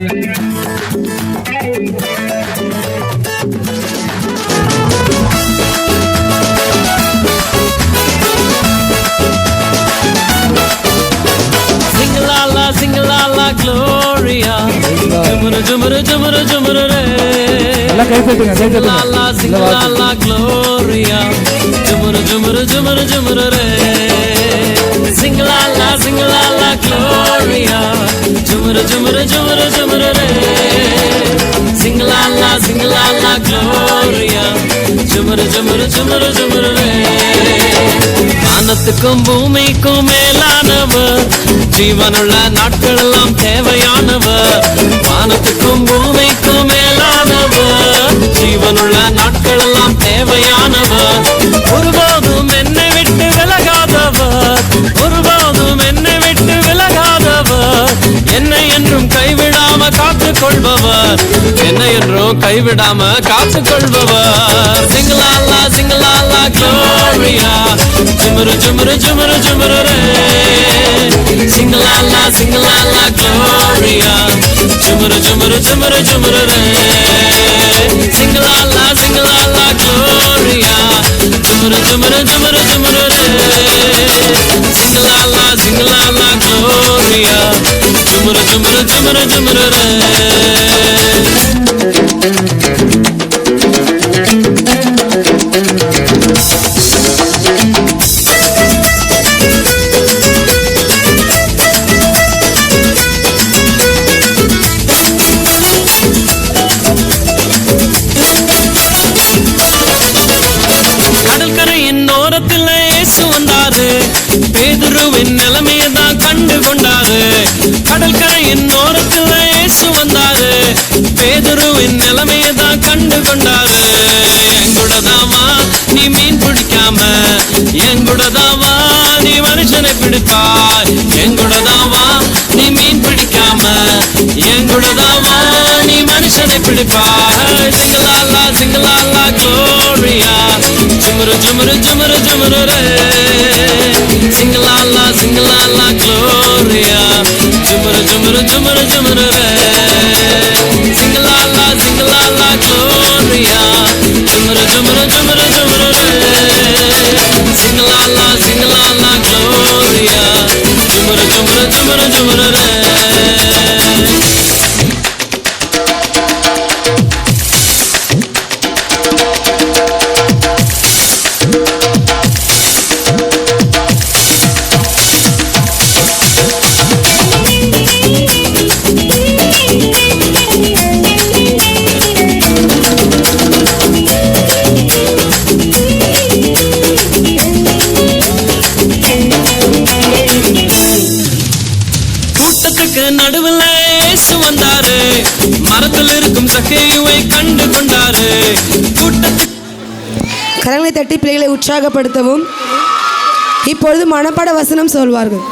Singalala Gloria, Jumuru Jumuru Jumuru Jumuru Re. Singalala Gloria, Jumuru Jumuru Jumuru Jumuru Re. Singalala Gloria, Jumuru Jumuru Jumuru Jumuru Re. Singalala Gloria, Jumuru Jumuru Jumuru Jumuru Re. வானத்துக்கும் பூமிக்கும் மேலானவர், ஜீவனுள்ள நாட்கள் எல்லாம் தேவையானவர். வானத்துக்கும் பூமிக்கும் மேலானவர், ஜீவனுள்ள நாட்கள் எல்லாம் தேவையானவர். ஒருபோதும் என்னை விட்டு விலகாதவர், ஒருபோதும் என்னை விட்டு விலகாதவர். என்னை என்றும் கைவிடாம காத்துக்கொள்பவர், என்னை என்றும் கைவிடாம காத்துக்கொள்பவர். சிங்கலாலா சிங்கலாலா க்ளோரியா, ஜுமுரு ஜுமுரு ஜுமுரு ஜுமுரு ரே. சிங்கலாலா சிங்கலாலா க்ளோரியா, ஜுமுரு ஜுமுரு ஜுமுரு ஜுமுரு ரே. சிங்கலாலா சிங்கலாலா க்ளோரியா, ஜுமுரு ஜுமுரு ஜுமுரு ஜுமுரு ரே. சிங்கலாலா சிங்கலாலா க்ளோரியா, ஜுமுரு ஜுமுரு ஜுமுரு ஜுமுரு ரே. கடற்கரையின் ஓரத்தில் இயேசு வந்தாரு, பேதுருவின் நிலைமையை தான் கண்டு கொண்டாரு. கடற்கரையின் ஓரத்தில் இயேசு வந்தாரு, பேதுருவின் நிலைமையை தான் கண்டு கொண்டாரு. எங்கூடதாமா நீ மீன் பிடிக்காம, எங்கூடதாமா நீ மனுஷனை பிடிப்பாய். எங்கூடதாமா நீ மீன் பிடிக்காம, எங்கூடதாமா நீ மனுஷனை பிடிப்பாய். சிங்கலாலா சிங்கலாலா க்ளோரியா, ஜுமுரு ஜுமுரு ஜுமுரு ஜுமுரு ரே. சிங்கலாலா சிங்கலாலா க்ளோரியா, ஜுமுரு ஜுமுரு ஜுமுரு ஜுமுரு ரே. சிங்கலாலா சிங்கலாலா க்ளோரியா, ஜுமுரு ஜுமுரு ஜுமுரு ஜுமுரு ரே. சிங்கலாலா சிங்கலாலா க்ளோரியா, ஜுமுரு ஜுமுரு ஜுமுரு ஜுமுரு ரே. நடுவில் இயேசு வந்தாரு, மரத்தில் இருக்கும் சக்கேயுவை கண்டு கொண்டாரு. கரங்களை தட்டி பிள்ளைகளை உற்சாகப்படுத்தவும். இப்பொழுது மனப்பாட வசனம் சொல்வார்கள்.